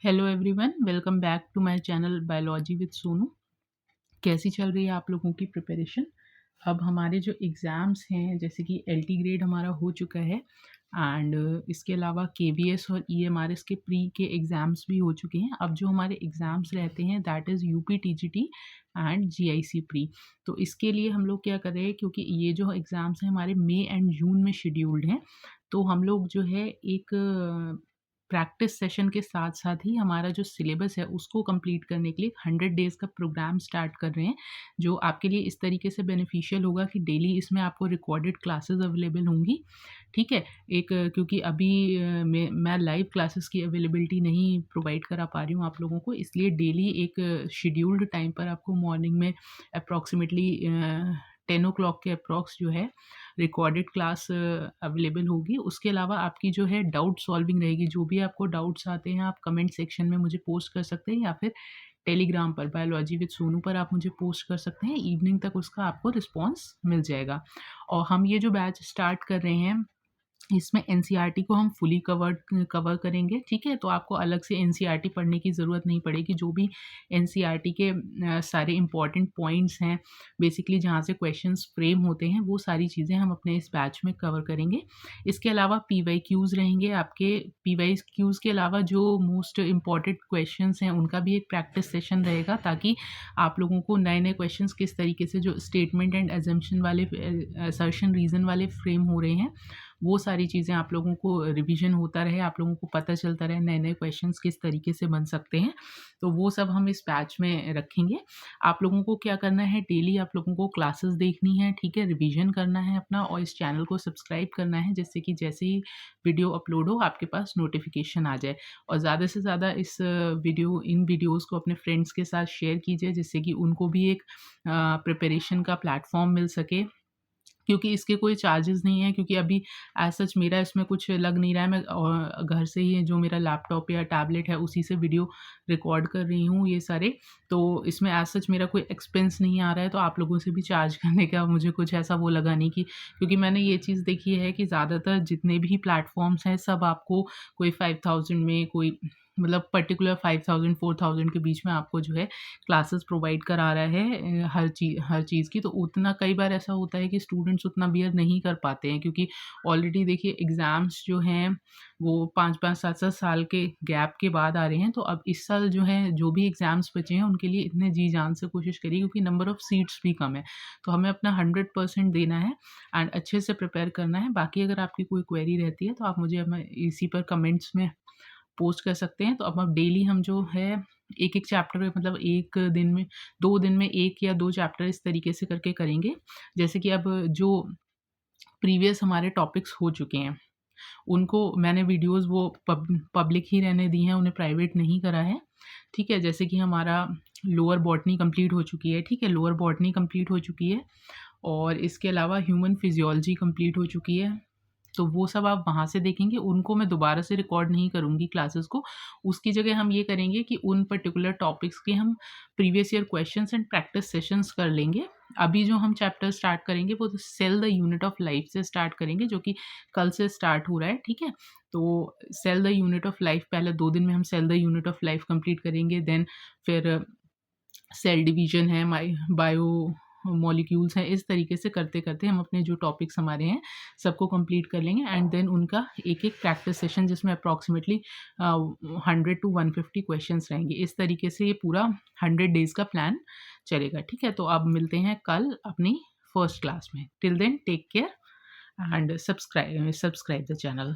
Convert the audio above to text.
Hello everyone, welcome back to my channel biology with Sonu. कैसी चल रही है आप लोगों की प्रिपरेशन? अब हमारे जो एग्ज़ाम्स हैं, जैसे कि एलटी ग्रेड हमारा हो चुका है एंड इसके अलावा केबीएस और ईएमआरएस के प्री के एग्ज़ाम्स भी हो चुके हैं। अब जो हमारे एग्ज़ाम्स रहते हैं that is UP TGT and GIC pre. तो इसके लिए हम लोग क्या कर रहे हैं, क्योंकि ये जो एग्ज़ाम्स हैं हमारे मई एंड जून में शेड्यूल्ड हैं, तो हम लोग जो है एक प्रैक्टिस सेशन के साथ-साथ ही हमारा जो सिलेबस है उसको कंप्लीट करने के लिए 100 डेज़ का प्रोग्राम स्टार्ट कर रहे हैं, जो आपके लिए इस तरीके से बेनिफिशियल होगा कि डेली इसमें आपको रिकॉर्डेड क्लासेस अवेलेबल होंगी, ठीक है? क्योंकि अभी मैं लाइव क्लासेस की अवेलेबिलिटी नहीं प्रोवाइड करा पा रही हूँ आप लोगों को, इसलिए डेली एक शेड्यूल्ड टाइम पर आपको मॉर्निंग में अप्रॉक्सिमेटली 10 ओ क्लॉक के अप्रॉक्स जो है रिकॉर्डेड क्लास अवेलेबल होगी। उसके अलावा आपकी जो है डाउट सॉल्विंग रहेगी, जो भी आपको डाउट्स आते हैं आप कमेंट सेक्शन में मुझे पोस्ट कर सकते हैं या फिर टेलीग्राम पर बायोलॉजी विद सोनू पर आप मुझे पोस्ट कर सकते हैं। इवनिंग तक उसका आपको रिस्पॉन्स मिल जाएगा। और हम ये जो बैच स्टार्ट कर रहे हैं इसमें एनसीईआरटी को हम फुली कवर करेंगे, ठीक है? तो आपको अलग से एनसीईआरटी पढ़ने की ज़रूरत नहीं पड़ेगी। जो भी एनसीईआरटी के सारे इम्पोर्टेंट पॉइंट्स हैं, बेसिकली जहाँ से क्वेश्चंस फ्रेम होते हैं, वो सारी चीज़ें हम अपने इस बैच में कवर करेंगे। इसके अलावा पीवाईक्यूज़ रहेंगे आपके। पीवाईक्यूज़ के अलावा जो मोस्ट इम्पोर्टेंट क्वेश्चंस हैं, उनका भी एक प्रैक्टिस सेशन रहेगा, ताकि आप लोगों को नए-नए क्वेश्चंस किस तरीके से जो स्टेटमेंट एंड असम्पशन वाले असर्शन रीज़न वाले फ्रेम हो रहे हैं, वो सारी चीज़ें आप लोगों को रिवीजन होता रहे, आप लोगों को पता चलता रहे नए-नए क्वेश्चंस किस तरीके से बन सकते हैं। तो वो सब हम इस बैच में रखेंगे। आप लोगों को क्या करना है, डेली आप लोगों को क्लासेस देखनी है, ठीक है? रिवीजन करना है अपना और इस चैनल को सब्सक्राइब करना है, जिससे कि जैसे ही वीडियो अपलोड हो आपके पास नोटिफ़िकेशन आ जाए। और ज़्यादा से ज़्यादा इन वीडियोज़ को अपने फ्रेंड्स के साथ शेयर कीजिए, जिससे कि उनको भी एक प्रिपरेशन का प्लेटफ़ॉर्म मिल सके। क्योंकि इसके कोई चार्जेज़ नहीं हैं, क्योंकि अभी एज़ सच मेरा इसमें कुछ लग नहीं रहा है। मैं घर से ही जो मेरा लैपटॉप या टैबलेट है उसी से वीडियो रिकॉर्ड कर रही हूँ ये सारे। तो इसमें एज़ सच मेरा कोई एक्सपेंस नहीं आ रहा है, तो आप लोगों से भी चार्ज करने का मुझे कुछ ऐसा वो लगा नहीं कि, क्योंकि मैंने ये चीज़ देखी है कि ज़्यादातर जितने भी प्लेटफ़ॉर्म्स हैं सब आपको कोई 5000 में, कोई मतलब पर्टिकुलर 5000 4000 के बीच में आपको जो है क्लासेस प्रोवाइड करा रहा है हर चीज़ की। तो उतना कई बार ऐसा होता है कि स्टूडेंट्स उतना बियर नहीं कर पाते हैं, क्योंकि ऑलरेडी देखिए एग्ज़ाम्स जो हैं वो 5-5 7-7 साल के गैप के बाद आ रहे हैं। तो अब इस साल जो है जो भी एग्ज़ाम्स बचे हैं उनके लिए इतने जी जान से कोशिश करिए, क्योंकि नंबर ऑफ़ सीट्स भी कम है। तो हमें अपना 100% देना है एंड अच्छे से प्रिपेयर करना है। बाकी अगर आपकी कोई क्वेरी रहती है तो आप मुझे हमें इसी पर कमेंट्स में पोस्ट कर सकते हैं। तो अब डेली हम जो है एक-एक चैप्टर मतलब 1 दिन में 2 दिन में 1 या 2 चैप्टर इस तरीके से करके करेंगे। जैसे कि अब जो प्रीवियस हमारे टॉपिक्स हो चुके हैं, उनको मैंने वीडियोज़ वो पब्लिक ही रहने दी हैं, उन्हें प्राइवेट नहीं करा है, ठीक है? जैसे कि हमारा लोअर बॉटनी कंप्लीट हो चुकी है, ठीक है? लोअर बॉटनी कंप्लीट हो चुकी है और इसके अलावा ह्यूमन फिज़ियोलॉजी कंप्लीट हो चुकी है। तो वो सब आप वहाँ से देखेंगे, उनको मैं दोबारा से रिकॉर्ड नहीं करूँगी क्लासेस को। उसकी जगह हम ये करेंगे कि उन पर्टिकुलर टॉपिक्स के हम previous year questions and practice sessions कर लेंगे। अभी जो हम चैप्टर स्टार्ट करेंगे वो तो cell the unit of life से स्टार्ट करेंगे, जो कि कल से स्टार्ट हो रहा है, ठीक है? तो cell the unit of life पहले 2 दिन में हम cell the unit of life complete करेंगे। देन फिर सेल डिवीज़न है, बायो मॉलिक्यूल्स हैं, इस तरीके से करते-करते हम अपने जो टॉपिक्स हमारे हैं, सबको कंप्लीट कर लेंगे एंड देन उनका एक-एक प्रैक्टिस सेशन जिसमें अप्रॉक्सिमेटली 100 टू 150 क्वेश्चन्स रहेंगे। इस तरीके से ये पूरा 100 डेज़ का प्लान चलेगा, ठीक है? तो अब मिलते हैं कल अपनी फर्स्ट क्लास में। Till then take care and subscribe the channel.